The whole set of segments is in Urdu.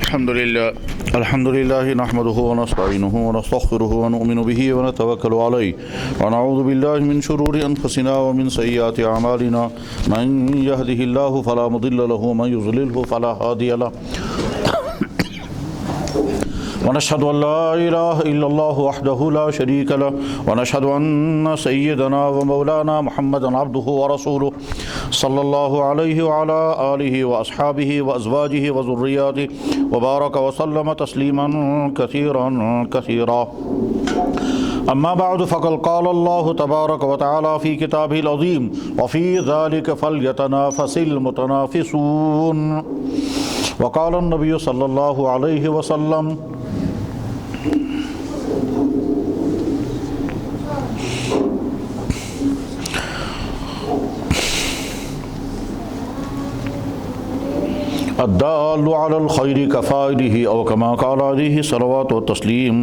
الحمد لله نحمده ونستعينه ونستغفره ونؤمن به ونتوكل عليه ونعوذ بالله من شرور أنفسنا ومن سيئات أعمالنا من يهده الله فلا مضل له ومن يضلله فلا هادي له ونشهد أن لا إله إلا الله وحده لا شريك له ونشهد أن سيدنا ومولانا محمدا عبده ورسوله صلى الله عليه وعلى آله وأصحابه وأزواجه وذرياته وبارك وسلم تسليما كثيرا أما بعد فقد قال الله تبارك وتعالى في كتابه العظيم وفي ذلك فليتنافس المتنافسون وقال النبي صلى الله عليه وسلم الدال على الخير كفاعله أو كما قال عليه الصلوات والتسليم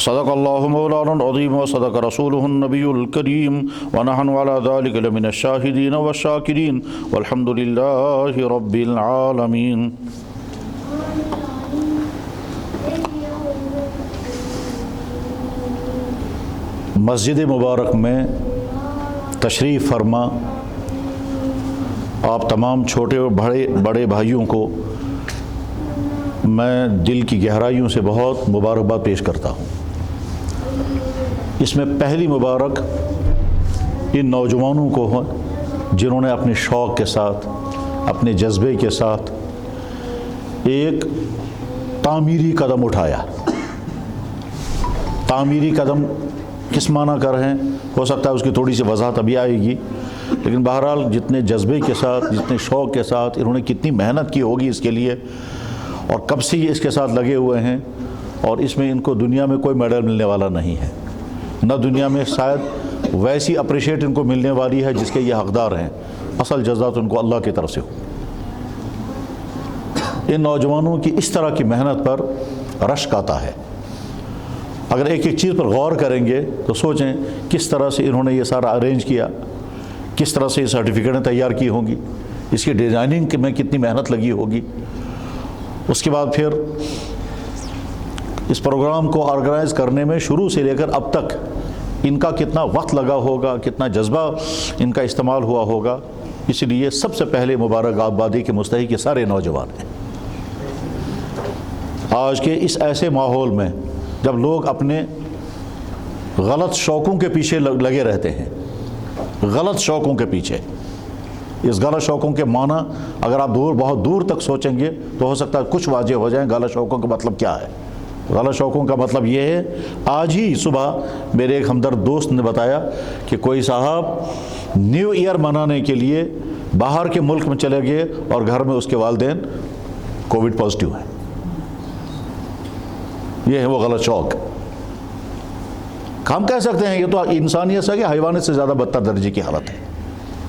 صدق الله مولانا العظيم وصدق رسوله النبي الكريم ونحن على ذلك لمن الشاهدين والشاكرين والحمد لله رب العالمين. مسجد مبارک میں تشریف فرما آپ تمام چھوٹے اور بڑے بھائیوں کو میں دل کی گہرائیوں سے بہت مبارکباد پیش کرتا ہوں. اس میں پہلی مبارک ان نوجوانوں کو ہے جنہوں نے اپنے شوق کے ساتھ اپنے جذبے کے ساتھ ایک تعمیری قدم اٹھایا. تعمیری قدم کس معنی کر رہے ہیں ہو سکتا ہے اس کی تھوڑی سی وضاحت ابھی آئے گی، لیکن بہرحال جتنے جذبے کے ساتھ جتنے شوق کے ساتھ انہوں نے کتنی محنت کی ہوگی اس کے لیے، اور کب سے یہ اس کے ساتھ لگے ہوئے ہیں، اور اس میں ان کو دنیا میں کوئی میڈل ملنے والا نہیں ہے، نہ دنیا میں شاید ویسی اپریشیٹ ان کو ملنے والی ہے جس کے یہ حقدار ہیں. اصل جزا تو ان کو اللہ کی طرف سے ہو. ان نوجوانوں کی اس طرح کی محنت پر رشک آتا ہے. اگر ایک ایک چیز پر غور کریں گے تو سوچیں کس طرح سے انہوں نے یہ سارا ارینج کیا، کس طرح سے یہ سرٹیفکیٹیں تیار کی ہوں گی، اس کی ڈیزائننگ میں کتنی محنت لگی ہوگی. اس کے بعد پھر اس پروگرام کو آرگنائز کرنے میں شروع سے لے کر اب تک ان کا کتنا وقت لگا ہوگا، کتنا جذبہ ان کا استعمال ہوا ہوگا. اس لیے سب سے پہلے مبارکبادی کے مستحق یہ سارے نوجوان ہیں. آج کے اس ایسے ماحول میں جب لوگ اپنے غلط شوقوں کے پیچھے لگے رہتے ہیں، غلط شوقوں کے پیچھے، اس غلط شوقوں کے معنی اگر آپ بہت دور تک سوچیں گے تو ہو سکتا ہے کچھ واضح ہو جائیں. غلط شوقوں کا مطلب کیا ہے؟ غلط شوقوں کا مطلب یہ ہے، آج ہی صبح میرے ایک ہمدرد دوست نے بتایا کہ کوئی صاحب نیو ایئر منانے کے لیے باہر کے ملک میں چلے گئے اور گھر میں اس کے والدین کووڈ پازیٹیو ہیں. یہ ہے وہ غلط شوق. ہم کہہ سکتے ہیں یہ تو انسانیت سے کہ حیوانیت سے زیادہ بدتر درجے کی حالت ہے.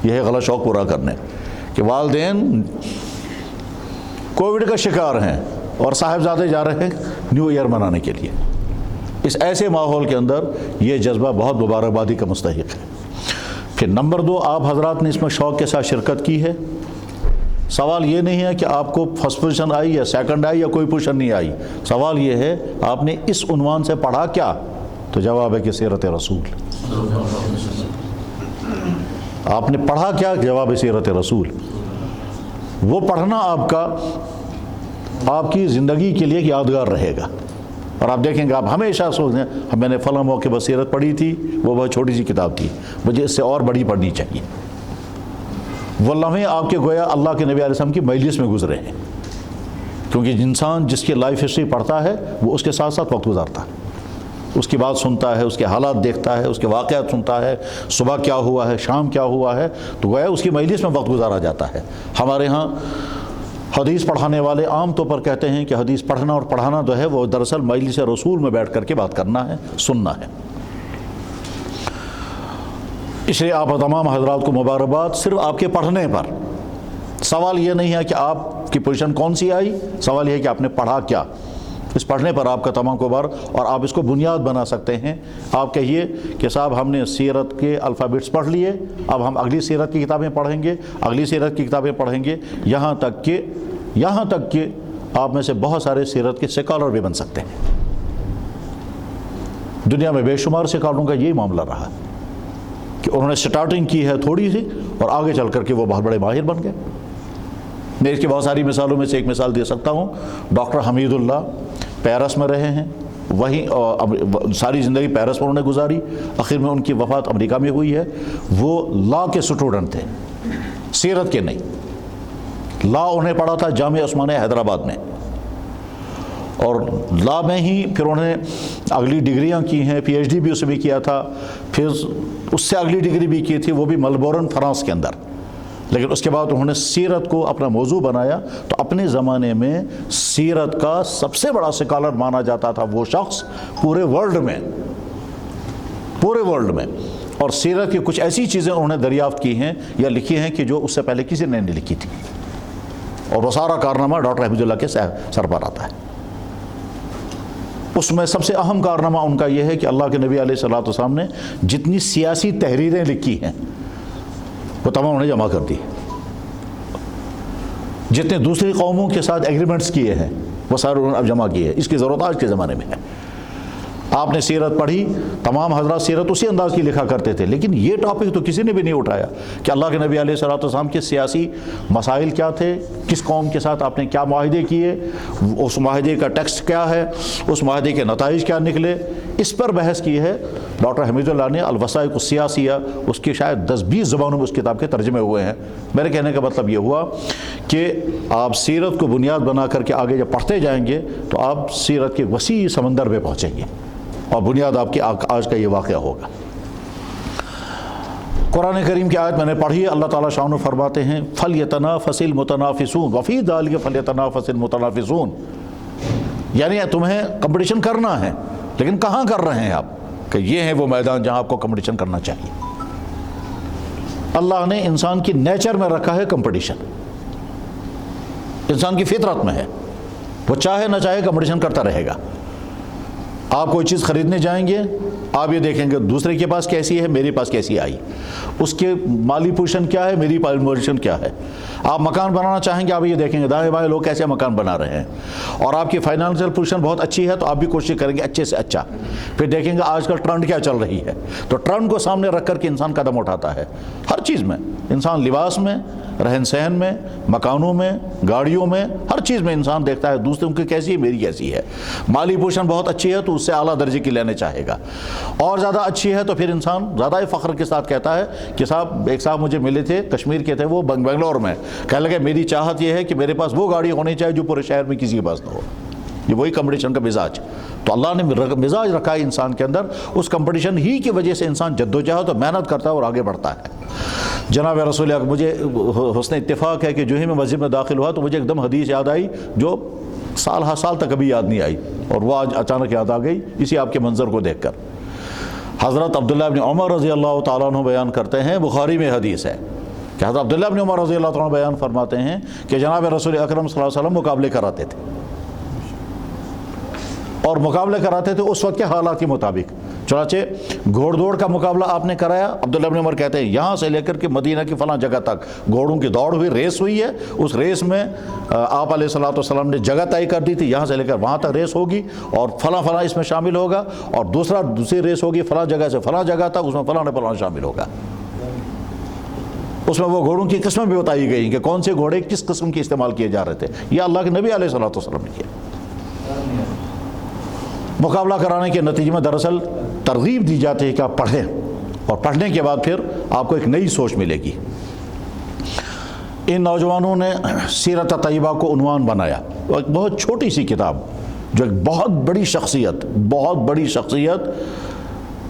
یہ ہے غلط شوق پورا کرنے کہ والدین کووڈ کا شکار ہیں اور صاحبزادے جا رہے ہیں نیو ایئر منانے کے لیے. اس ایسے ماحول کے اندر یہ جذبہ بہت مبارکبادی کا مستحق ہے. پھر نمبر 2، آپ حضرات نے اس میں شوق کے ساتھ شرکت کی ہے. سوال یہ نہیں ہے کہ آپ کو فرسٹ پوزیشن آئی یا سیکنڈ آئی یا کوئی پوزیشن نہیں آئی. سوال یہ ہے آپ نے اس عنوان سے پڑھا کیا؟ تو جواب ہے کہ سیرت رسول. آپ نے پڑھا کیا؟ جواب سیرت رسول. وہ پڑھنا آپ کی زندگی کے لیے یادگار رہے گا. اور آپ دیکھیں گے آپ ہمیشہ سوچیں میں نے فلاں موقع پر سیرت پڑھی تھی، وہ بہت چھوٹی سی کتاب تھی، مجھے اس سے اور بڑی پڑھنی چاہیے. وہ لمحے آپ کے گویا اللہ کے نبی علیہ السلام کی مجلس میں گزرے ہیں. کیونکہ انسان جس کی لائف ہسٹری پڑھتا ہے وہ اس کے ساتھ ساتھ وقت گزارتا ہے، اس کی بات سنتا ہے، اس کے حالات دیکھتا ہے، اس کے واقعات سنتا ہے، صبح کیا ہوا ہے، شام کیا ہوا ہے، تو گویا اس کی مجلس میں وقت گزارا جاتا ہے. ہمارے ہاں حدیث پڑھانے والے عام طور پر کہتے ہیں کہ حدیث پڑھنا اور پڑھانا جو ہے وہ دراصل مجلس رسول میں بیٹھ کر کے بات کرنا ہے، سننا ہے. اس لیے آپ تمام حضرات کو مبارکباد صرف آپ کے پڑھنے پر. سوال یہ نہیں ہے کہ آپ کی پوزیشن کون سی آئی، سوال یہ ہے کہ آپ نے پڑھا کیا. اس پڑھنے پر آپ کا تمام کو بار، اور آپ اس کو بنیاد بنا سکتے ہیں. آپ کہیے کہ صاحب ہم نے سیرت کے الفابیٹس پڑھ لیے، اب ہم اگلی سیرت کی کتابیں پڑھیں گے، اگلی سیرت کی کتابیں پڑھیں گے، یہاں تک کہ آپ میں سے بہت سارے سیرت کے سکالر بھی بن سکتے ہیں۔ دنیا میں بے شمار سکالروں کا یہی معاملہ رہا کہ انہوں نے سٹارٹنگ کی ہے تھوڑی سی اور آگے چل کر کے وہ بہت بڑے ماہر بن گئے۔ میں اس کی بہت ساری مثالوں میں سے ایک مثال دے سکتا ہوں۔ ڈاکٹر حمید اللہ پیرس میں رہے ہیں، وہیں ساری زندگی پیرس میں انہوں نے گزاری، آخر میں ان کی وفات امریکہ میں ہوئی ہے۔ وہ لا کے اسٹوڈنٹ تھے، سیرت کے نہیں۔ لا انہیں پڑھا تھا جامعہ عثمانیہ حیدرآباد میں، اور لا میں ہی پھر انہوں نے اگلی ڈگریاں کی ہیں، پی ایچ ڈی بھی اس میں کیا تھا، پھر اس سے اگلی ڈگری بھی کی تھی، وہ بھی ملبورن فرانس کے اندر۔ لیکن اس کے بعد انہوں نے سیرت کو اپنا موضوع بنایا، تو اپنے زمانے میں سیرت کا سب سے بڑا سکالر مانا جاتا تھا وہ شخص پورے ورلڈ میں۔ اور سیرت کی کچھ ایسی چیزیں انہوں نے دریافت کی ہیں یا لکھی ہیں کہ جو اس سے پہلے کسی نے نہیں لکھی تھی، اور وہ سارا کارنامہ ڈاکٹر حمید اللہ کے سر پر آتا ہے۔ اس میں سب سے اہم کارنامہ ان کا یہ ہے کہ اللہ کے نبی علیہ الصلوۃ والسلام نے جتنی سیاسی تحریریں لکھی ہیں وہ تمام انہیں جمع کر دی، جتنے دوسری قوموں کے ساتھ ایگریمنٹس کیے ہیں وہ سارے انہوں نے اب جمع کیے ہیں۔ اس کی ضرورت آج کے زمانے میں ہے۔ آپ نے سیرت پڑھی، تمام حضرات سیرت اسی انداز کی لکھا کرتے تھے، لیکن یہ ٹاپک تو کسی نے بھی نہیں اٹھایا کہ اللہ کے نبی علیہ الصلوۃ والسلام کے سیاسی مسائل کیا تھے، کس قوم کے ساتھ آپ نے کیا معاہدے کیے، اس معاہدے کا ٹیکسٹ کیا ہے، اس معاہدے کے نتائج کیا نکلے، اس پر بحث کی ہے۔ ڈاکٹر حمید اللہ نے الوثائق السیاسیہ، اس کی شاید 10-20 زبانوں میں اس کتاب کے ترجمے ہوئے ہیں۔ میرے کہنے کا مطلب یہ ہوا کہ آپ سیرت کو بنیاد بنا کر کے آگے جب پڑھتے جائیں گے تو آپ سیرت کے وسیع سمندر میں پہنچیں گے، اور بنیاد آپ کی آج کا یہ واقعہ ہوگا۔ قرآن کریم کی آیت میں نے پڑھی، اللہ تعالیٰ شان فرماتے ہیں فَلْيَتَنَافَسِ الْمُتَنَافِسُونَ وَفِي ذَلِكَ فَلْيَتَنَافَسِ الْمُتَنَافِسُونَ، یعنی تمہیں کمپٹیشن کرنا ہے، لیکن کہاں کر رہے ہیں آپ؟ کہ یہ ہے وہ میدان جہاں آپ کو کمپٹیشن کرنا چاہیے۔ اللہ نے انسان کی نیچر میں رکھا ہے کمپٹیشن، انسان کی فطرت میں ہے، وہ چاہے نہ چاہے کمپٹیشن کرتا رہے گا۔ آپ کوئی چیز خریدنے جائیں گے، آپ یہ دیکھیں گے دوسرے کے پاس کیسی ہے، میرے پاس کیسی آئی، اس کے مالی پوزیشن کیا ہے، میری مالی پوزیشن کیا ہے۔ آپ مکان بنانا چاہیں گے، آپ یہ دیکھیں گے دائیں بائیں لوگ کیسے مکان بنا رہے ہیں، اور آپ کی فائنانشیل پوزیشن بہت اچھی ہے تو آپ بھی کوشش کریں گے اچھے سے اچھا۔ پھر دیکھیں گے آج کل ٹرینڈ کیا چل رہی ہے، تو ٹرینڈ کو سامنے رکھ کر کے انسان قدم اٹھاتا ہے۔ ہر چیز میں انسان، لباس میں، رہن سہن میں، مکانوں میں، گاڑیوں میں، ہر چیز میں انسان دیکھتا ہے دوسروں کی کیسی ہے، میری کیسی ہے۔ مالی پوزیشن بہت اچھی ہے تو اس سے اعلیٰ درجے کی لینے چاہے گا، اور زیادہ اچھی ہے تو پھر انسان زیادہ فخر کے ساتھ کہتا ہے کہ ایک صاحب مجھے ملے تھے کشمیر کے تھے، وہ بنگلور میں، کہنے لگے میری چاہت یہ ہے کہ میرے پاس وہ گاڑی ہونی چاہیے جو پورے شہر میں کسی کے پاس نہ ہو۔ یہ وہی کمپٹیشن کا مزاج، تو اللہ نے مزاج رکھا ہے انسان کے اندر، اس کمپٹیشن ہی کی وجہ سے انسان جدوجہد اور محنت کرتا ہے اور آگے بڑھتا ہے۔ جناب رسول اکرم، مجھے حسن اتفاق ہے کہ جو ہی میں مسجد میں داخل ہوا تو مجھے ایک دم حدیث یاد آئی جو سال تک کبھی یاد نہیں آئی، اور وہ آج اچانک یاد آ گئی اسی آپ کے منظر کو دیکھ کر۔ حضرت عبداللہ ابن عمر رضی اللہ تعالیٰ عنہ بیان کرتے ہیں، بخاری میں حدیث ہے کہ حضرت عبداللہ ابن عمر رضی اللہ تعالیٰ عنہ بیان فرماتے ہیں کہ جناب رسول اکرم صلی اللہ علیہ وسلم مقابلے کراتے تھے، اور مقابلے کراتے تھے اس وقت کے حالات کے مطابق۔ چنانچہ گھوڑ دوڑ کا مقابلہ آپ نے کرایا، عبداللہ بن عمر کہتے ہیں یہاں سے لے کر کے مدینہ کی فلاں جگہ تک گھوڑوں کی دوڑ ہوئی، ریس ہوئی ہے، اس ریس میں آپ علیہ الصلوۃ والسلام نے جگہ طے کر دی تھی، یہاں سے لے کر وہاں تک ریس ہوگی اور فلاں اس میں شامل ہوگا، اور دوسری ریس ہوگی فلاں جگہ سے فلاں جگہ تک، اس میں فلاں شامل ہوگا۔ اس میں وہ گھوڑوں کی قسمیں بھی بتائی گئی کہ کون سے گھوڑے کس قسم کے استعمال کیے جا رہے تھے، یہ اللہ کے نبی علیہ الصلوۃ والسلام نے کیا۔ مقابلہ کرانے کے نتیجے میں دراصل ترغیب دی جاتی ہے کہ آپ پڑھیں، اور پڑھنے کے بعد پھر آپ کو ایک نئی سوچ ملے گی۔ ان نوجوانوں نے سیرت طیبہ کو عنوان بنایا، ایک بہت چھوٹی سی کتاب جو ایک بہت بڑی شخصیت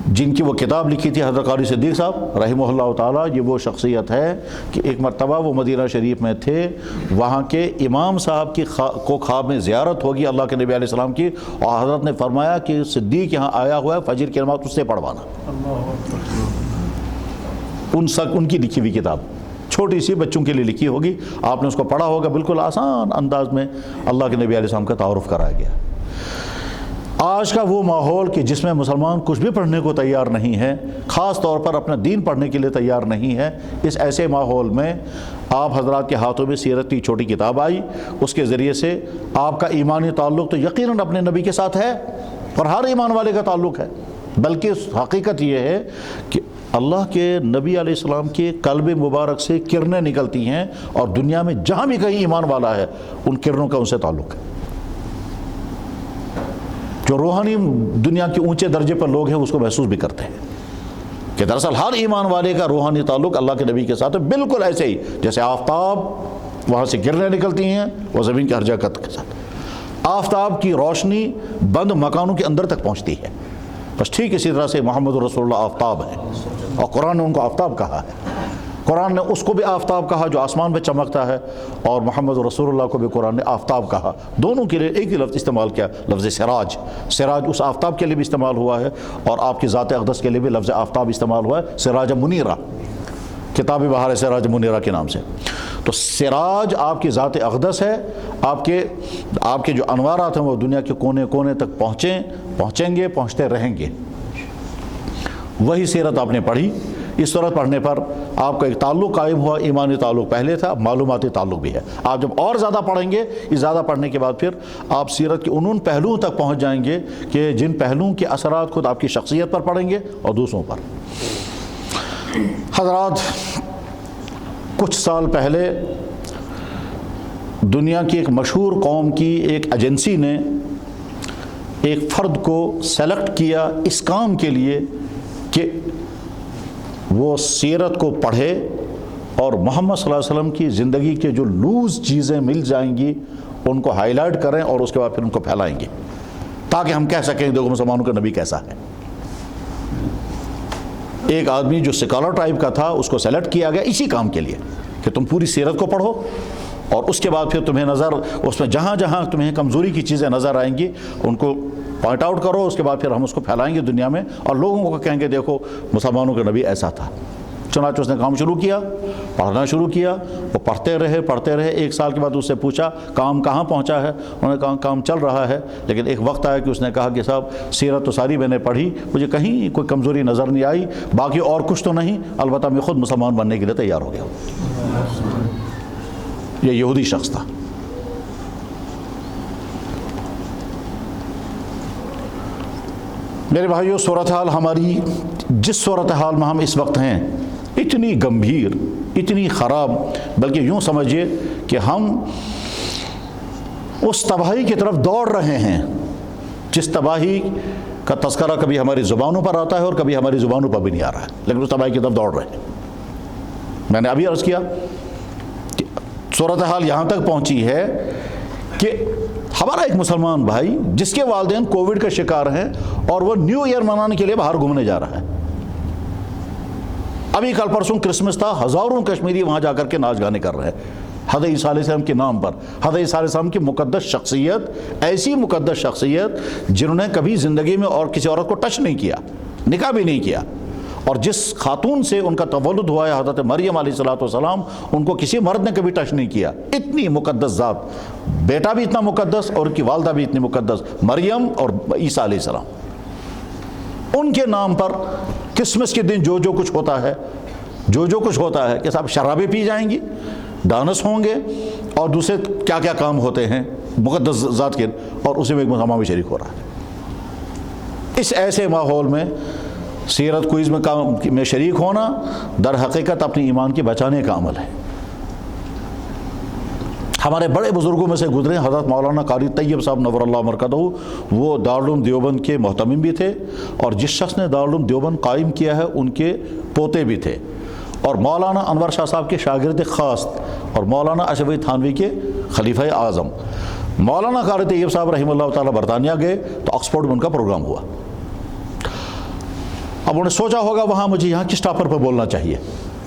جن کی وہ کتاب لکھی تھی حضرت قاری صدیق صاحب رحمہ اللہ تعالیٰ، یہ وہ شخصیت ہے کہ ایک مرتبہ وہ مدینہ شریف میں تھے، وہاں کے امام صاحب کو خواب میں زیارت ہوگی اللہ کے نبی علیہ السلام کی، اور حضرت نے فرمایا کہ صدیق یہاں آیا ہوا ہے، فجر کی نماز اس سے پڑھوانا۔ ان کی لکھی ہوئی کتاب چھوٹی سی، بچوں کے لیے لکھی ہوگی، آپ نے اس کو پڑھا ہوگا، بالکل آسان انداز میں اللہ کے نبی علیہ السلام کا تعارف کرایا گیا۔ آج کا وہ ماحول کہ جس میں مسلمان کچھ بھی پڑھنے کو تیار نہیں ہے، خاص طور پر اپنا دین پڑھنے کے لیے تیار نہیں ہے، اس ایسے ماحول میں آپ حضرات کے ہاتھوں میں سیرت کی چھوٹی کتاب آئی، اس کے ذریعے سے آپ کا ایمانی تعلق تو یقیناً اپنے نبی کے ساتھ ہے، اور ہر ایمان والے کا تعلق ہے، بلکہ حقیقت یہ ہے کہ اللہ کے نبی علیہ السلام کے قلب مبارک سے کرنیں نکلتی ہیں، اور دنیا میں جہاں بھی کہیں ایمان والا ہے ان کرنوں کا ان سے تعلق ہے۔ جو روحانی دنیا کے اونچے درجے پر لوگ ہیں اس کو محسوس بھی کرتے ہیں کہ دراصل ہر ایمان والے کا روحانی تعلق اللہ کے نبی کے ساتھ ہے، بالکل ایسے ہی جیسے آفتاب وہاں سے کرنیں نکلتی ہیں وہ زمین کے ہر جگہ کے ساتھ، آفتاب کی روشنی بند مکانوں کے اندر تک پہنچتی ہے، بس ٹھیک اسی طرح سے محمد رسول اللہ آفتاب ہے، اور قرآن نے ان کو آفتاب کہا ہے۔ قرآن نے اس کو بھی آفتاب کہا جو آسمان پہ چمکتا ہے، اور محمد رسول اللہ کو بھی قرآن نے آفتاب کہا۔ دونوں کے لیے ایک ہی لفظ استعمال کیا، لفظ سراج۔ سراج اس آفتاب کے لیے بھی استعمال ہوا ہے، اور آپ کی ذات اقدس کے لیے بھی لفظ آفتاب استعمال ہوا ہے، سراج منیرہ، کتاب بہار سراج منیرہ کے نام سے۔ تو سراج آپ کی ذات اقدس ہے، آپ کے جو انوارات ہیں وہ دنیا کے کونے کونے تک پہنچیں گے، پہنچتے رہیں گے۔ وہی سیرت آپ نے پڑھی، اس صورت پڑھنے پر آپ کا ایک تعلق قائم ہوا، ایمانی تعلق پہلے تھا، معلوماتی تعلق بھی ہے۔ آپ جب اور زیادہ پڑھیں گے، اس زیادہ پڑھنے کے بعد پھر آپ سیرت کے ان پہلوؤں تک پہنچ جائیں گے کہ جن پہلوؤں کے اثرات خود آپ کی شخصیت پر پڑیں گے اور دوسروں پر۔ حضرات، کچھ سال پہلے دنیا کی ایک مشہور قوم کی ایک ایجنسی نے ایک فرد کو سلیکٹ کیا اس کام کے لیے کہ وہ سیرت کو پڑھے اور محمد صلی اللہ علیہ وسلم کی زندگی کے جو لوز چیزیں مل جائیں گی ان کو ہائی لائٹ کریں، اور اس کے بعد پھر ان کو پھیلائیں گے تاکہ ہم کہہ سکیں دیکھو مسلمانوں کا نبی کیسا ہے۔ ایک آدمی جو سکالر ٹائپ کا تھا اس کو سلیکٹ کیا گیا اسی کام کے لیے کہ تم پوری سیرت کو پڑھو، اور اس کے بعد پھر تمہیں اس میں جہاں جہاں تمہیں کمزوری کی چیزیں نظر آئیں گی ان کو پوائنٹ آؤٹ کرو، اس کے بعد پھر ہم اس کو پھیلائیں گے دنیا میں، اور لوگوں کو کہیں گے دیکھو مسلمانوں کا نبی ایسا تھا۔ چنانچہ اس نے کام شروع کیا، پڑھنا شروع کیا، وہ پڑھتے رہے۔ ایک سال کے بعد اس سے پوچھا کام کہاں پہنچا ہے، انہوں نے کہا کام چل رہا ہے، لیکن ایک وقت آیا کہ اس نے کہا کہ صاحب سیرت تو ساری میں نے پڑھی، مجھے کہیں کوئی کمزوری نظر نہیں آئی، باقی اور کچھ تو نہیں، البتہ میں خود مسلمان بننے کے لیے تیار ہو گیا۔ یہ یہودی شخص تھا۔ میرے بھائیو، صورتحال ہماری جس صورتحال میں ہم اس وقت ہیں اتنی گمبھیر، اتنی خراب، بلکہ یوں سمجھیے کہ ہم اس تباہی کی طرف دوڑ رہے ہیں جس تباہی کا تذکرہ کبھی ہماری زبانوں پر آتا ہے اور کبھی ہماری زبانوں پر بھی نہیں آ رہا ہے، لیکن اس تباہی کی طرف دوڑ رہے ہیں۔ میں نے ابھی عرض کیا کہ صورتحال یہاں تک پہنچی ہے کہ ہمارا ایک مسلمان بھائی جس کے والدین کووڈ کا شکار ہیں اور وہ نیو ایئر منانے کے لیے باہر گھومنے جا رہا ہے، ابھی کل پرسوں کرسمس تھا، ہزاروں کشمیری وہاں جا کر کے ناچ گانے کر رہے ہیں حضرت عیسیٰ علیہ السلام کے نام پر۔ حضرت عیسیٰ علیہ السلام کی مقدس شخصیت، ایسی مقدس شخصیت جنہوں نے کبھی زندگی میں اور کسی عورت کو ٹچ نہیں کیا، نکاح بھی نہیں کیا، اور جس خاتون سے ان کا تولد ہوا ہے حضرت مریم علیہ السلام، ان کو کسی مرد نے کبھی ٹچ نہیں کیا۔ اتنی مقدس ذات، بیٹا بھی اتنا مقدس اور ان کی والدہ بھی اتنی مقدس، مریم اور عیسیٰ علیہ السلام۔ ان کے نام پر کرسمس کے دن جو کچھ ہوتا ہے کہ صاحب شرابیں پی جائیں گی، ڈانس ہوں گے، اور دوسرے کیا کیا کام ہوتے ہیں مقدس ذات کے، اور اسی میں ایک مسلمان بھی شریک ہو رہا ہے۔ اس ایسے ماحول میں سیرت کوئز میں شریک ہونا در حقیقت اپنی ایمان کی بچانے کا عمل ہے۔ ہمارے بڑے بزرگوں میں سے گزرے حضرت مولانا قاری طیب صاحب نور اللہ مرکزہ، وہ دارالعلوم دیوبند کے محتمم بھی تھے، اور جس شخص نے دارالعلوم دیوبند قائم کیا ہے ان کے پوتے بھی تھے، اور مولانا انور شاہ صاحب کے شاگرد خاص، اور مولانا اشرف علی تھانوی کے خلیفہ اعظم۔ مولانا قاری طیب صاحب رحمہ اللہ تعالیٰ برطانیہ گئے تو آکسفورڈ میں ان کا پروگرام ہوا۔ اب انہوں نے سوچا ہوگا وہاں مجھے یہاں کس ٹاپر پر بولنا چاہیے،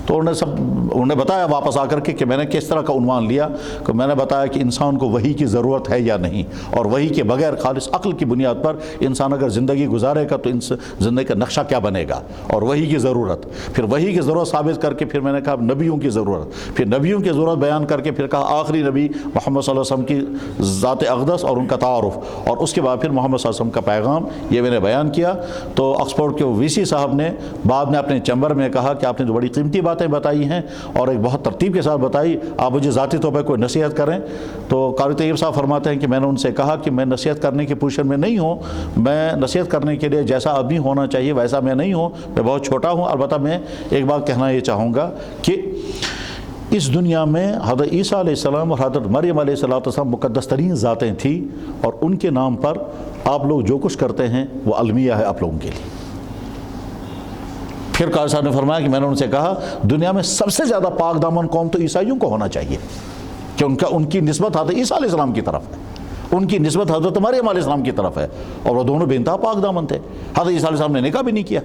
تو انہوں نے بتایا واپس آ کر کے کہ میں نے کس طرح کا عنوان لیا، کہ میں نے بتایا کہ انسان کو وحی کی ضرورت ہے یا نہیں، اور وحی کے بغیر خالص عقل کی بنیاد پر انسان اگر زندگی گزارے گا تو زندگی کا نقشہ کیا بنے گا، اور وحی کی ضرورت، پھر وحی کی ضرورت ثابت کر کے پھر میں نے کہا نبیوں کی ضرورت، پھر نبیوں کی ضرورت بیان کر کے پھر کہا آخری نبی محمد صلی اللہ علیہ وسلم کی ذات اقدس اور ان کا تعارف، اور اس کے بعد پھر محمد صلی اللہ علیہ وسلم کا پیغام، یہ میں نے بیان کیا۔ تو آکسفورڈ کے وی سی صاحب نے بعد میں اپنے چیمبر میں کہا کہ آپ نے جو بڑی قیمتی باتیں بتائی ہیں اور ایک بہت ترتیب کے ساتھ بتائی، آپ مجھے ذاتی طور پر کوئی نصیحت کریں۔ تو قاری طیب صاحب فرماتے ہیں کہ میں نے ان سے کہا کہ میں نصیحت کرنے کی پوزیشن میں نہیں ہوں، میں نصیحت کرنے کے لیے جیسا آدمی ہونا چاہیے ویسا میں نہیں ہوں، میں بہت چھوٹا ہوں۔ البتہ میں ایک بات کہنا یہ چاہوں گا کہ اس دنیا میں حضرت عیسیٰ علیہ السلام اور حضرت مریم علیہ السلام مقدس ترین ذاتیں تھیں، اور ان کے نام پر آپ لوگ جو کچھ کرتے ہیں وہ المیہ ہے آپ لوگوں کے لیے۔ پھر قاری صاحب نے فرمایا کہ میں نے ان سے کہا دنیا میں سب سے زیادہ پاک دامن قوم تو عیسائیوں کو ہونا چاہیے، کہ ان کی نسبت حضرت عیسیٰ علیہ السلام کی طرف ہے، ان کی نسبت حضرت مریم علیہ السلام کی طرف ہے، اور وہ دونوں بے انتہا پاک دامن تھے۔ حضرت عیسیٰ علیہ السلام نے نکاح بھی نہیں کیا،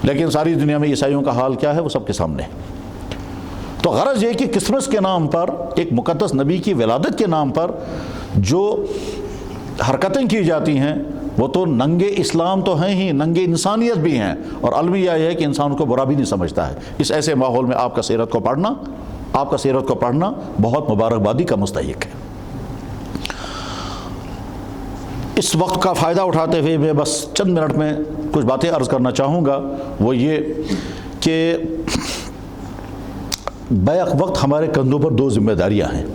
لیکن ساری دنیا میں عیسائیوں کا حال کیا ہے وہ سب کے سامنے ہے۔ تو غرض یہ کہ کرسمس کے نام پر، ایک مقدس نبی کی ولادت کے نام پر جو حرکتیں کی جاتی ہیں وہ تو ننگے اسلام تو ہیں ہی، ننگے انسانیت بھی ہیں، اور المیہ یہ ہے کہ انسان کو برا بھی نہیں سمجھتا ہے۔ اس ایسے ماحول میں آپ کا سیرت کو پڑھنا بہت مبارکبادی کا مستحق ہے۔ اس وقت کا فائدہ اٹھاتے ہوئے میں بس چند منٹ میں کچھ باتیں عرض کرنا چاہوں گا، وہ یہ کہ بیک وقت ہمارے کندھوں پر دو ذمہ داریاں ہیں۔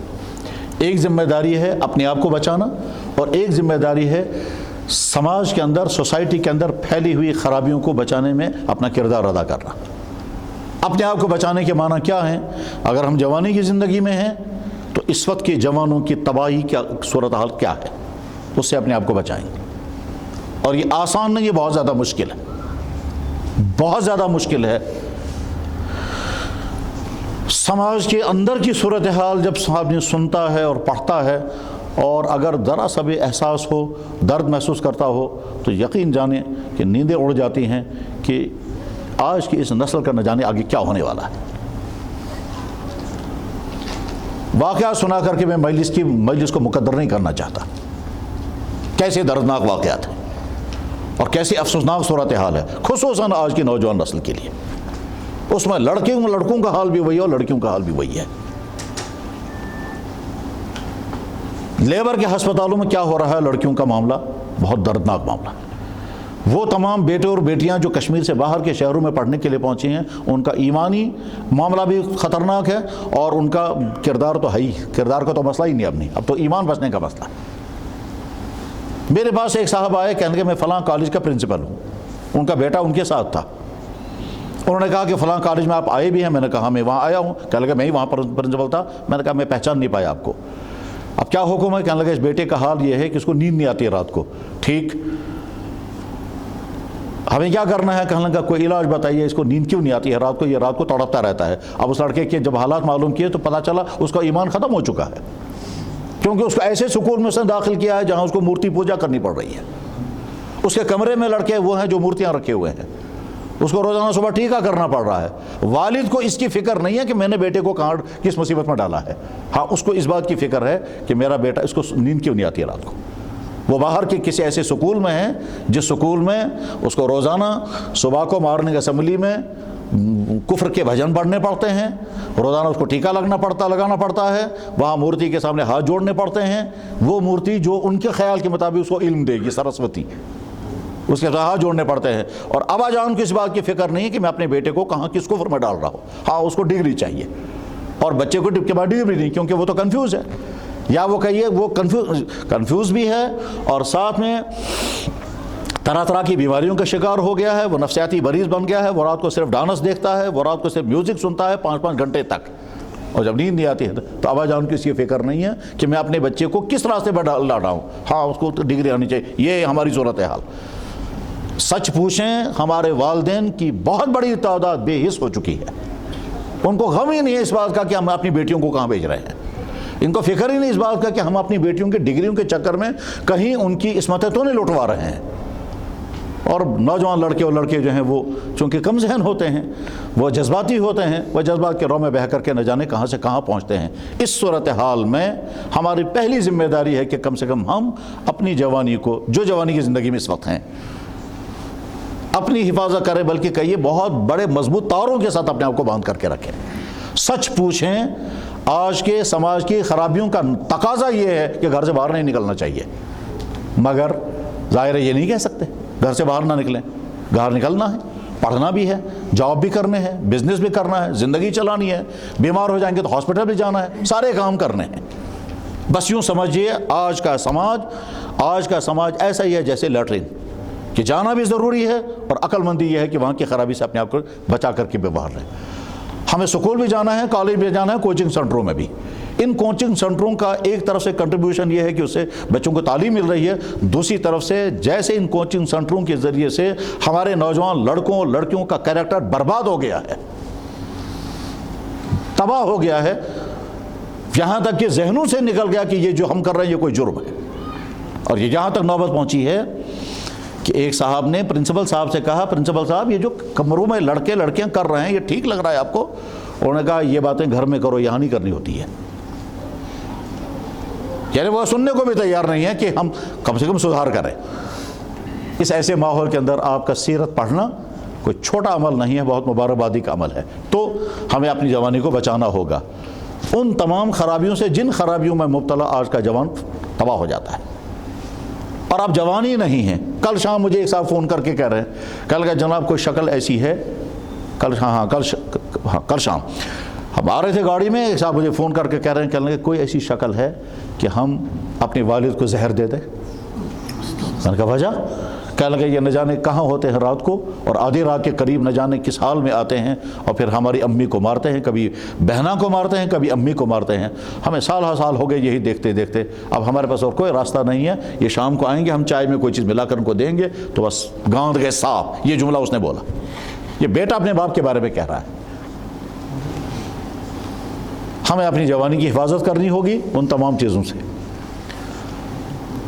ایک ذمہ داری ہے اپنے آپ کو بچانا، اور ایک ذمہ داری ہے سماج کے اندر، سوسائٹی کے اندر پھیلی ہوئی خرابیوں کو بچانے میں اپنا کردار ادا کرنا۔ اپنے آپ کو بچانے کے معنی کیا ہیں؟ اگر ہم جوانی کی زندگی میں ہیں تو اس وقت کے جوانوں کی تباہی کیا صورتحال کیا ہے، اس سے اپنے آپ کو بچائیں گے۔ اور یہ آسان نہیں، یہ بہت زیادہ مشکل ہے، بہت زیادہ مشکل ہے۔ سماج کے اندر کی صورتحال جب آدمی سنتا ہے اور پڑھتا ہے، اور اگر ذرا سا بھی احساس ہو، درد محسوس کرتا ہو، تو یقین جانیں کہ نیندیں اڑ جاتی ہیں کہ آج کی اس نسل کا نہ جانے آگے کیا ہونے والا ہے۔ واقعات سنا کر کے میں مجلس کو مقدر نہیں کرنا چاہتا، کیسے دردناک واقعات ہیں اور کیسی افسوسناک صورتحال ہے، خصوصاً آج کی نوجوان نسل کے لیے۔ اس میں لڑکوں کا حال بھی وہی ہے اور لڑکیوں کا حال بھی وہی ہے۔ لیبر کے ہسپتالوں میں کیا ہو رہا ہے، لڑکیوں کا معاملہ بہت دردناک معاملہ۔ وہ تمام بیٹے اور بیٹیاں جو کشمیر سے باہر کے شہروں میں پڑھنے کے لیے پہنچی ہیں، ان کا ایمانی معاملہ بھی خطرناک ہے، اور ان کا کردار تو ہے ہی، کردار کا تو مسئلہ ہی نہیں اب نہیں، اب تو ایمان بچنے کا مسئلہ ہے۔ میرے پاس ایک صاحب آئے، کہنے کہ میں فلاں کالج کا پرنسپل ہوں، ان کا بیٹا ان کے ساتھ تھا۔ انہوں نے کہا کہ فلاں کالج میں آپ آئے بھی ہیں؟ میں نے کہا میں وہاں آیا ہوں۔ کہنے لگا میں ہی وہاں پرنسپل تھا۔ میں نے کہا میں پہچان نہیں پایا آپ کو، اب کیا حکم ہے؟ کہنے لگا اس بیٹے کا حال یہ ہے کہ اس کو نیند نہیں آتی ہے رات کو۔ ٹھیک، ہمیں کیا کرنا ہے؟ کہنے لگا کوئی علاج بتائیے، اس کو نیند کیوں نہیں آتی ہے رات کو، یہ رات کو تڑپتا رہتا ہے۔ اب اس لڑکے کے جب حالات معلوم کیے تو پتہ چلا اس کا ایمان ختم ہو چکا ہے، کیونکہ اس کو ایسے سکول میں سے داخل کیا ہے جہاں اس کو مورتی پوجا کرنی پڑ رہی ہے۔ اس کے کمرے میں لڑکے وہ ہیں جو مورتیاں رکھے ہوئے ہیں، اس کو روزانہ صبح ٹیکہ کرنا پڑ رہا ہے۔ والد کو اس کی فکر نہیں ہے کہ میں نے بیٹے کو کہاں کس مصیبت میں ڈالا ہے، ہاں اس کو اس بات کی فکر ہے کہ میرا بیٹا، اس کو نیند کیوں نہیں آتی ہے رات کو۔ وہ باہر کے کسی ایسے سکول میں ہیں جس سکول میں اس کو روزانہ صبح کو مارننگ اسمبلی میں کفر کے بھجن پڑھنے پڑتے ہیں، روزانہ اس کو ٹیکہ لگانا پڑتا ہے، وہاں مورتی کے سامنے ہاتھ جوڑنے پڑتے ہیں۔ وہ مورتی جو ان کے خیال کے مطابق اس کو علم دے گی، سرسوتی، اس کے ہاتھ جوڑنے پڑتے ہیں۔ اور ابا جان کو اس بات کی فکر نہیں ہے کہ میں اپنے بیٹے کو کہاں کس کفر میں ڈال رہا ہوں، ہاں اس کو ڈگری چاہیے، اور بچے کو کے بعد ڈگری نہیں، کیونکہ وہ تو کنفیوز ہے، یا وہ کہیے وہ کنفیوز بھی ہے، اور ساتھ میں طرح طرح کی بیماریوں کا شکار ہو گیا ہے، وہ نفسیاتی مریض بن گیا ہے، وہ رات کو صرف ڈانس دیکھتا ہے، وہ رات کو صرف میوزک سنتا ہے 5-5 گھنٹے تک، اور جب نیند نہیں آتی ہے تو ابا جان کی اس کی فکر نہیں ہے کہ میں اپنے بچے کو کس راستے پر ڈال رہا ہوں، ہاں اس کو ڈگری آنی چاہیے۔ یہ ہماری صورتحال۔ سچ پوچھیں، ہمارے والدین کی بہت بڑی تعداد بے حس ہو چکی ہے، ان کو غم ہی نہیں ہے اس بات کا کہ ہم اپنی بیٹیوں کو کہاں بھیج رہے ہیں، ان کو فکر ہی نہیں اس بات کا کہ ہم اپنی بیٹیوں کے ڈگریوں کے چکر میں کہیں ان کی عصمتیں تو نہیں لٹوا رہے ہیں۔ اور نوجوان لڑکے اور لڑکے جو ہیں وہ چونکہ کم ذہن ہوتے ہیں، وہ جذباتی ہوتے ہیں، وہ جذبات کے رو میں بہہ کر کے نہ جانے کہاں سے کہاں پہنچتے ہیں۔ اس صورتحال میں ہماری پہلی ذمہ داری ہے کہ کم سے کم ہم اپنی جوانی کو، جو جوانی کی زندگی میں اس وقت ہیں، اپنی حفاظت کریں، بلکہ کہیے بہت بڑے مضبوط تاروں کے ساتھ اپنے آپ کو باندھ کر کے رکھیں۔ سچ پوچھیں، آج کے سماج کی خرابیوں کا تقاضا یہ ہے کہ گھر سے باہر نہیں نکلنا چاہیے، مگر ظاہر ہے یہ نہیں کہہ سکتے گھر سے باہر نہ نکلیں۔ گھر نکلنا ہے، پڑھنا بھی ہے، جاب بھی کرنے ہیں، بزنس بھی کرنا ہے، زندگی چلانی ہے، بیمار ہو جائیں گے تو ہاسپٹل بھی جانا ہے، سارے کام کرنے ہیں۔ بس یوں سمجھیے آج کا سماج ایسا ہی ہے جیسے لیٹرین، کہ جانا بھی ضروری ہے، اور عقل مندی یہ ہے کہ وہاں کی خرابی سے اپنے آپ کو بچا کر کے بھی باہر رہے۔ ہمیں سکول بھی جانا ہے، کالج بھی جانا ہے، کوچنگ سینٹروں میں بھی۔ ان کوچنگ سینٹروں کا ایک طرف سے کنٹریبیوشن یہ ہے کہ اس سے بچوں کو تعلیم مل رہی ہے، دوسری طرف سے جیسے ان کوچنگ سینٹروں کے ذریعے سے ہمارے نوجوان لڑکوں اور لڑکیوں کا کیریکٹر برباد ہو گیا ہے، تباہ ہو گیا ہے، یہاں تک کہ ذہنوں سے نکل گیا کہ یہ جو ہم کر رہے ہیں یہ کوئی جرم ہے۔ اور یہ جہاں تک نوبت پہنچی ہے کہ ایک صاحب نے پرنسپل صاحب سے کہا، پرنسپل صاحب یہ جو کمروں میں لڑکے لڑکیاں کر رہے ہیں یہ ٹھیک لگ رہا ہے آپ کو؟ انہوں نے کہا یہ باتیں گھر میں کرو، یہاں نہیں کرنی ہوتی ہے۔ یعنی وہ سننے کو بھی تیار نہیں ہے کہ ہم کم سے کم سدھار کریں۔ اس ایسے ماحول کے اندر آپ کا سیرت پڑھنا کوئی چھوٹا عمل نہیں ہے، بہت مبارکبادی کا عمل ہے۔ تو ہمیں اپنی جوانی کو بچانا ہوگا ان تمام خرابیوں سے جن خرابیوں میں مبتلا آج کا جوان تباہ ہو جاتا ہے۔ اور آپ جوان ہی نہیں ہیں۔ کل شام مجھے ایک صاحب فون کر کے کہہ رہے ہیں، کل کا جناب کوئی شکل ایسی ہے، کل شام ہم آ رہے تھے گاڑی میں، ایک صاحب مجھے فون کر کے کہہ رہے ہیں کہ کوئی ایسی شکل ہے کہ ہم اپنے والد کو زہر دے دیں۔ میں نے کہا وجہ؟ کہنے لگے یہ نہ جانے کہاں ہوتے ہیں رات کو، اور آدھی رات کے قریب نہ جانے کس حال میں آتے ہیں، اور پھر ہماری امی کو مارتے ہیں، کبھی بہنا کو مارتے ہیں، کبھی امی کو مارتے ہیں۔ ہمیں سال ہر سال ہو گئے یہی دیکھتے دیکھتے، اب ہمارے پاس اور کوئی راستہ نہیں ہے۔ یہ شام کو آئیں گے، ہم چائے میں کوئی چیز ملا کر ان کو دیں گے تو بس گاؤں گئے صاف۔ یہ جملہ اس نے بولا، یہ بیٹا اپنے باپ کے بارے میں کہہ رہا ہے۔ ہمیں اپنی جوانی کی حفاظت کرنی ہوگی ان تمام چیزوں سے۔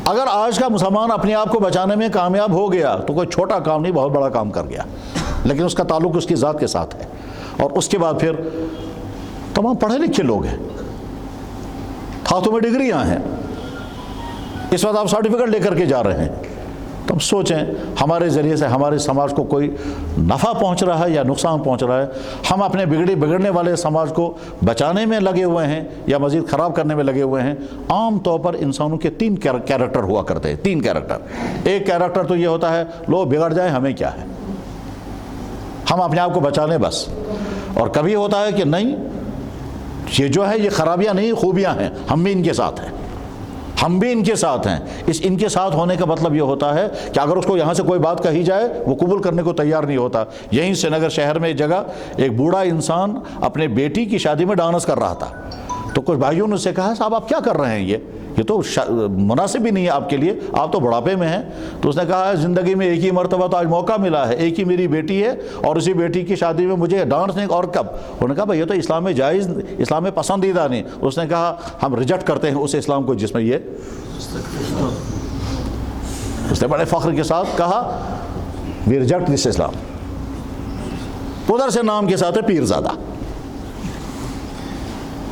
اگر آج کا مسلمان اپنے آپ کو بچانے میں کامیاب ہو گیا تو کوئی چھوٹا کام نہیں، بہت بڑا کام کر گیا، لیکن اس کا تعلق اس کی ذات کے ساتھ ہے۔ اور اس کے بعد پھر تمام پڑھے لکھے لوگ ہیں، ہاتھوں میں ڈگریاں ہیں، اس وقت آپ سرٹیفکیٹ لے کر کے جا رہے ہیں، تو سوچیں ہمارے ذریعے سے ہمارے سماج کو کوئی نفع پہنچ رہا ہے یا نقصان پہنچ رہا ہے؟ ہم اپنے بگڑنے والے سماج کو بچانے میں لگے ہوئے ہیں یا مزید خراب کرنے میں لگے ہوئے ہیں؟ عام طور پر انسانوں کے 3 کیریکٹر ہوا کرتے ہیں، 3 کیریکٹر۔ ایک کیریکٹر تو یہ ہوتا ہے لوگ بگڑ جائیں ہمیں کیا ہے، ہم اپنے آپ کو بچا لیں بس۔ اور کبھی ہوتا ہے کہ نہیں، یہ جو ہے یہ خرابیاں نہیں خوبیاں ہیں، ہم بھی ان کے ساتھ ہیں، ہم بھی ان کے ساتھ ہیں۔ ان کے ساتھ ہونے کا مطلب یہ ہوتا ہے کہ اگر اس کو یہاں سے کوئی بات کہی جائے وہ قبول کرنے کو تیار نہیں ہوتا۔ یہیں سری نگر شہر میں ایک جگہ ایک بوڑھا انسان اپنے بیٹی کی شادی میں ڈانس کر رہا تھا، تو کچھ بھائیوں نے اسے کہا صاحب آپ کیا کر رہے ہیں، یہ تو مناسب ہی نہیں ہے آپ کے لیے، آپ تو بڑھاپے میں ہیں۔ تو اس نے کہا زندگی میں ایک ہی مرتبہ تو آج موقع ملا ہے، ایک ہی میری بیٹی ہے اور اسی بیٹی کی شادی میں مجھے ڈانس نہیں، اور کب؟ انہوں نے کہا بھائی یہ تو اسلام میں جائز، اسلام میں پسندیدہ نہیں۔ اس نے کہا ہم ریجیکٹ کرتے ہیں اس اسلام کو جس میں یہ، اس نے بڑے فخر کے ساتھ کہا وی ریجیکٹ دس اسلام۔ ادھر سے نام کے ساتھ ہے پیرزادہ۔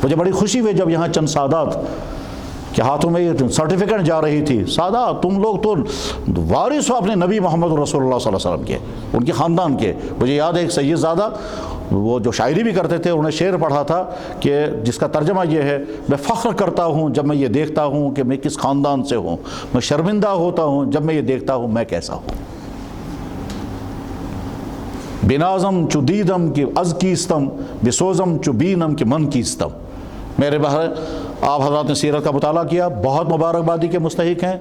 مجھے بڑی خوشی ہوئی جب یہاں چند سادات کے ہاتھوں میں یہ سرٹیفکیٹ جا رہی تھی، سادات تم لوگ تو وارث ہو اپنے نبی محمد رسول اللہ صلی اللہ علیہ وسلم کے، ان کے خاندان کے۔ مجھے یاد ہے ایک سید زادہ وہ جو شاعری بھی کرتے تھے، انہوں نے شعر پڑھا تھا کہ جس کا ترجمہ یہ ہے، میں فخر کرتا ہوں جب میں یہ دیکھتا ہوں کہ میں کس خاندان سے ہوں، میں شرمندہ ہوتا ہوں جب میں یہ دیکھتا ہوں میں کیسا ہوں۔ بنازم چو دیدم کہ از کیستم، بسوزم چو بینم کہ من کیستم۔ میرے بہر آپ حضرات نے سیرت کا مطالعہ کیا، بہت مبارکبادی کے مستحق ہیں۔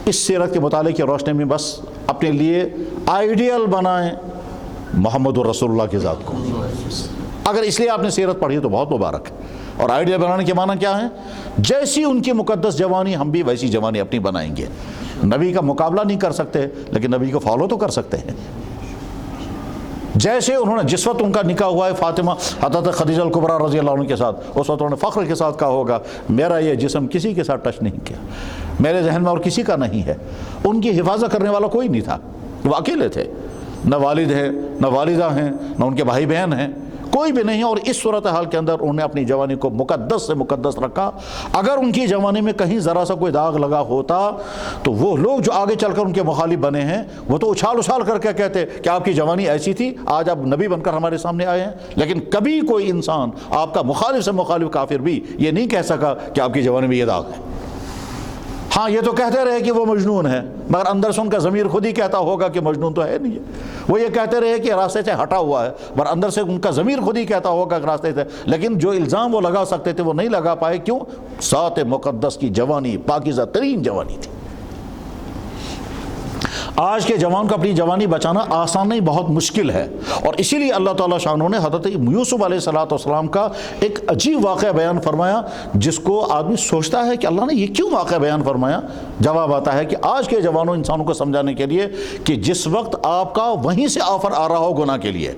اس سیرت کے مطالعے کی روشنی میں بس اپنے لیے آئیڈیل بنائیں محمد رسول اللہ کی ذات کو۔ اگر اس لیے آپ نے سیرت پڑھی تو بہت مبارک ہے۔ اور آئیڈیل بنانے کے معنی کیا ہے؟ جیسی ان کی مقدس جوانی ہم بھی ویسی جوانی اپنی بنائیں گے۔ نبی کا مقابلہ نہیں کر سکتے لیکن نبی کو فالو تو کر سکتے ہیں۔ جیسے انہوں نے جس وقت ان کا نکاح ہوا ہے فاطمہ حضرت خدیجہ الکبریٰ رضی اللہ عنہ کے ساتھ، اس وقت انہوں نے فخر کے ساتھ کہا ہوگا میرا یہ جسم کسی کے ساتھ ٹچ نہیں کیا، میرے ذہن میں اور کسی کا نہیں ہے۔ ان کی حفاظت کرنے والا کوئی نہیں تھا، وہ اکیلے تھے، نہ والد ہے، نہ والدہ ہیں، نہ ان کے بھائی بہن ہیں، کوئی بھی نہیں. اور اس صورتحال کے اندر انہوں نے اپنی جوانی کو مقدس سے مقدس رکھا. اگر ان کی جوانی میں کہیں ذرا سا کوئی داغ لگا ہوتا تو وہ لوگ جو آگے چل کر ان کے مخالف بنے ہیں وہ تو اچھال اچھال کر کے کہتے کہ آپ کی جوانی ایسی تھی، آج آپ نبی بن کر ہمارے سامنے آئے ہیں. لیکن کبھی کوئی انسان آپ کا مخالف سے مخالف کافر بھی یہ نہیں کہہ سکا کہ آپ کی جوانی میں یہ داغ ہے. ہاں یہ تو کہتے رہے کہ وہ مجنون ہے، مگر اندر سے ان کا ضمیر خود ہی کہتا ہوگا کہ مجنون تو ہے نہیں ہے. وہ یہ کہتے رہے کہ راستے سے ہٹا ہوا ہے، مگر اندر سے ان کا ضمیر خود ہی کہتا ہوگا کہ راستے سے. لیکن جو الزام وہ لگا سکتے تھے وہ نہیں لگا پائے. کیوں؟ ذات مقدس کی جوانی پاکیزہ ترین جوانی تھی. آج کے جوان کو اپنی جوانی بچانا آسان نہیں، بہت مشکل ہے. اور اسی لیے اللہ تعالیٰ شانہ نے حضرت یوسف علیہ السلام کا ایک عجیب واقعہ بیان فرمایا جس کو آدمی سوچتا ہے کہ اللہ نے یہ کیوں واقعہ بیان فرمایا. جواب آتا ہے کہ آج کے جوانوں انسانوں کو سمجھانے کے لیے کہ جس وقت آپ کا وہیں سے آفر آ رہا ہو گناہ کے لیے،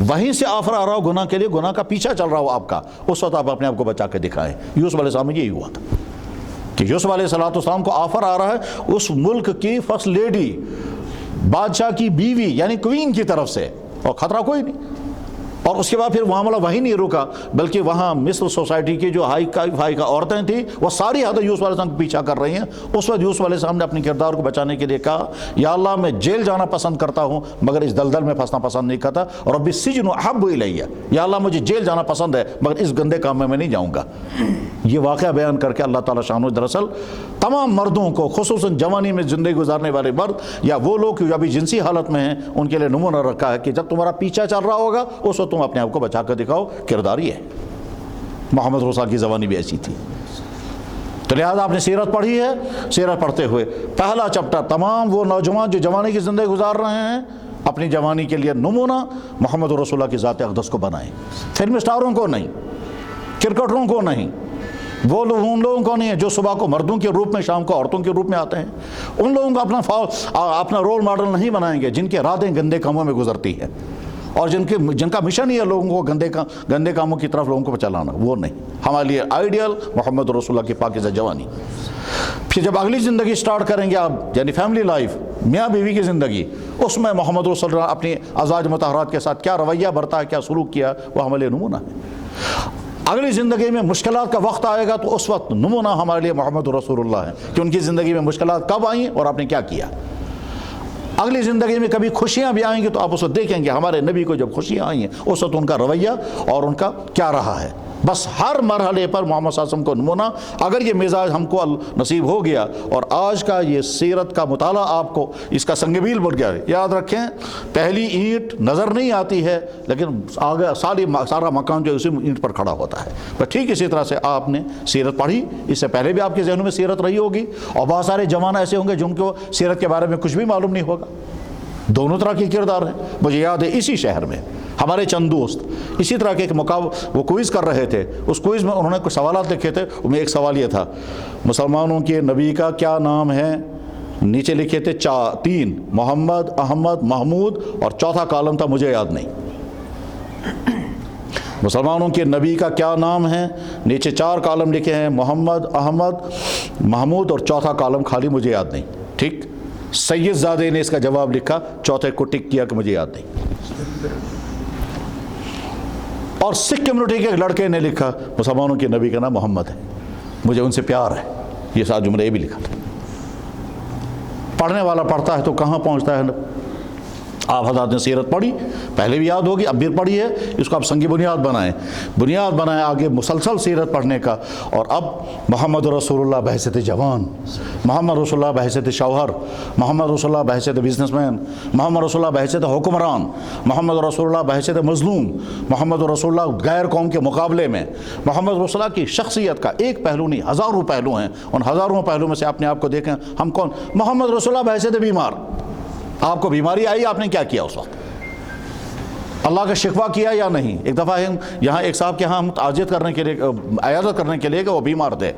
وہیں سے آفر آ رہا ہو گناہ کے لیے، گناہ کا پیچھا چل رہا ہو آپ کا، اس وقت آپ اپنے آپ کو بچا کے دکھائیں. یوسف علیہ السلام میں یہی ہوا تھا کہ یوسف علیہ السلام کو آفر آ رہا ہے اس ملک کی فرسٹ لیڈی، بادشاہ کی بیوی یعنی کوئین کی طرف سے، اور خطرہ کوئی نہیں. اور اس کے بعد پھر معاملہ وہیں نہیں رکا، بلکہ وہاں مصر سوسائٹی کی جو ہائی کا عورتیں تھیں وہ ساری حضرت یوسف علیہ السلام کو پیچھا کر رہی ہیں. اس وقت یوسف علیہ السلام نے اپنے کردار کو بچانے کے لیے کہا یا اللہ میں جیل جانا پسند کرتا ہوں مگر اس دلدل میں پھنسنا پسند نہیں کرتا. اور رب السجن احب الیہ، یا اللہ مجھے جیل جانا پسند ہے مگر اس گندے کام میں نہیں جاؤں گا. یہ واقعہ بیان کر کے اللہ تعالیٰ شانہ دراصل تمام مردوں کو، خصوصاً جوانی میں زندگی گزارنے والے مرد یا وہ لوگ جو ابھی جنسی حالت میں ہیں، ان کے لیے نمونہ رکھا ہے کہ جب تمہارا پیچھا چل رہا ہوگا اس وقت تم اپنے آپ کو بچا کر دکھاؤ. کردار یہ ہے. محمد رسول کی زبانی بھی ایسی تھی. تو لہٰذا آپ نے سیرت پڑھی ہے. سیرت پڑھتے ہوئے پہلا چپٹر تمام وہ نوجوان جو جوانی کی زندگی گزار رہے ہیں اپنی جوانی کے لیے نمونہ محمد رسول اللہ کی ذات اقدس کو بنائیں. فلم اسٹاروں کو نہیں، کرکٹروں کو نہیں، وہ لوگ ان لوگوں کو نہیں ہے جو صبح کو مردوں کے روپ میں شام کو عورتوں کے روپ میں آتے ہیں. ان لوگوں کو اپنا رول ماڈل نہیں بنائیں گے جن کے راتیں گندے کاموں میں گزرتی ہیں اور جن کا مشن ہی ہے لوگوں کو گندے کاموں کی طرف لوگوں کو چلانا. وہ نہیں. ہمارے لیے آئیڈیل محمد رسول اللہ کی پاکیزہ جوانی. پھر جب اگلی زندگی سٹارٹ کریں گے آپ، یعنی فیملی لائف، میاں بیوی کی زندگی، اس میں محمد رسول اللہ اپنی ازواج مطہرات کے ساتھ کیا رویہ برتا ہے، کیا سلوک کیا، وہ ہمارے لیے نمونہ ہے. اگلی زندگی میں مشکلات کا وقت آئے گا تو اس وقت نمونہ ہمارے لیے محمد رسول اللہ ہے کہ ان کی زندگی میں مشکلات کب آئیں اور آپ نے کیا کیا. اگلی زندگی میں کبھی خوشیاں بھی آئیں گی تو آپ اس وقت دیکھیں گے ہمارے نبی کو جب خوشیاں آئی ہیں اس وقت ان کا رویہ اور ان کا کیا رہا ہے. بس ہر مرحلے پر محمد صلی اللہ علیہ وسلم کو نمونہ. اگر یہ مزاج ہم کو نصیب ہو گیا اور آج کا یہ سیرت کا مطالعہ آپ کو اس کا سنگ میل بن گیا. یاد رکھیں پہلی اینٹ نظر نہیں آتی ہے لیکن آگے سارا مکان جو ہے اسی اینٹ پر کھڑا ہوتا ہے. بس ٹھیک اسی طرح سے آپ نے سیرت پڑھی، اس سے پہلے بھی آپ کے ذہنوں میں سیرت رہی ہوگی اور بہت سارے جوان ایسے ہوں گے جن کو سیرت کے بارے میں کچھ بھی معلوم نہیں ہوگا. دونوں طرح کے کردار ہیں. مجھے یاد ہے اسی شہر میں ہمارے چند دوست اسی طرح کے وہ کوئز کر رہے تھے. اس کوئز میں انہوں نے کچھ سوالات لکھے تھے. ان میں ایک سوال یہ تھا مسلمانوں کے نبی کا کیا نام ہے. نیچے لکھے تھے 3 محمد، احمد، محمود اور چوتھا کالم تھا مجھے یاد نہیں. مسلمانوں کے نبی کا کیا نام ہے، نیچے 4 کالم لکھے ہیں محمد، احمد، محمود اور چوتھا کالم خالی مجھے یاد نہیں. ٹھیک. سید زادے نے اس کا جواب لکھا، چوتھے کو ٹک کیا کہ مجھے یاد نہیں. اور سکھ کمیونٹی کے ایک لڑکے نے لکھا مسلمانوں کے نبی کا نام محمد ہے، مجھے ان سے پیار ہے. یہ ساتھ جملے یہ بھی لکھا تھا. پڑھنے والا پڑھتا ہے تو کہاں پہنچتا ہے. آپ حضرات نے سیرت پڑھی، پہلے بھی یاد ہوگی اب بھی پڑھی ہے، اس کو آپ سنگ بنیاد بنائیں آگے مسلسل سیرت پڑھنے کا. اور اب محمد رسول اللہ بحیثیت جوان، محمد رسول اللہ بحیثیت شوہر، محمد رسول اللہ بحیثیت بزنس مین، محمد رسول اللہ بحیثیت حکمران، محمد رسول اللہ بحیثیت مظلوم، محمد رسول اللہ غیر قوم کے مقابلے میں. محمد رسول اللہ کی شخصیت کا ایک پہلو نہیں ہزاروں پہلو ہیں. ان ہزاروں پہلو میں سے اپنے آپ کو دیکھیں ہم کون. محمد رسول اللہ بحیثیت بیمار، آپ کو بیماری آئی، آپ نے کیا کیا اس وقت؟ اللہ کا شکوہ کیا یا نہیں؟ ایک دفعہ یہاں ایک صاحب کے ہاں عیادت کرنے کے لیے کہ وہ بیمار تھے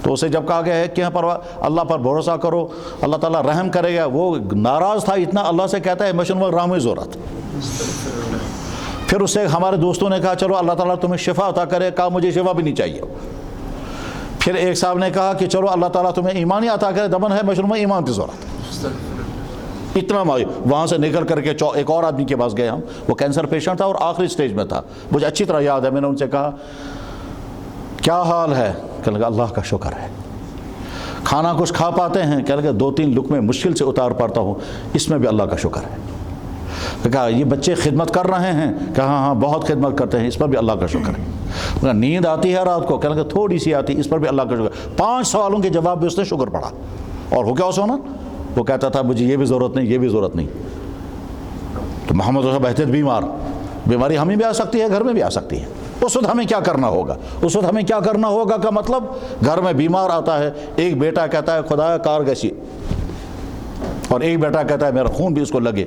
تو اسے جب کہا گیا ہے کہ اللہ پر بھروسہ کرو اللہ تعالیٰ رحم کرے گا، وہ ناراض تھا اتنا، اللہ سے کہتا ہے مشن و رام ضرورت. پھر اس سے ہمارے دوستوں نے کہا چلو اللہ تعالیٰ تمہیں شفا عطا کرے، کہا مجھے شفا بھی نہیں چاہیے. پھر ایک صاحب نے کہا کہ چلو اللہ تعالیٰ تمہیں ایمان ہی عطا کرے، دمن ہے مشروع ایمان کی ضرورت. اتنا وہاں سے نکل کر کے ایک اور آدمی کے پاس گئے ہم، وہ کینسر پیشنٹ تھا اور آخری سٹیج میں تھا، مجھے اچھی طرح یاد ہے، میں نے ان سے کہا کیا حال ہے؟ کہنے لگا اللہ کا شکر ہے۔ کھانا کچھ کھا پاتے ہیں؟ کہنے لگا 2-3 لقمے مشکل سے اتار پاتا ہوں، اس میں بھی اللہ کا شکر ہے۔ کہا یہ بچے خدمت کر رہے ہیں؟ کہا ہاں بہت خدمت کرتے ہیں، اس پر بھی اللہ کا شکر ہے۔ نیند آتی ہے رات کو؟ کہنے لگا تھوڑی سی آتی، اس پر بھی اللہ کا شکر۔ 5 سوالوں کے جواب بھی اس نے شکر پڑھا۔ اور ہو کیا اس ہونا؟ وہ کہتا تھا مجھے یہ بھی ضرورت نہیں، یہ بھی ضرورت نہیں۔ تو محمد صاحب بہتے بیمار، بیماری ہمیں بھی آ سکتی ہے، گھر میں بھی آ سکتی ہے، اس وقت ہمیں کیا کرنا ہوگا؟ اس وقت ہمیں کیا کرنا ہوگا کا مطلب گھر میں بیمار آتا ہے، ایک بیٹا کہتا ہے خدایا کار گیسی، اور ایک بیٹا کہتا ہے میرا خون بھی اس کو لگے،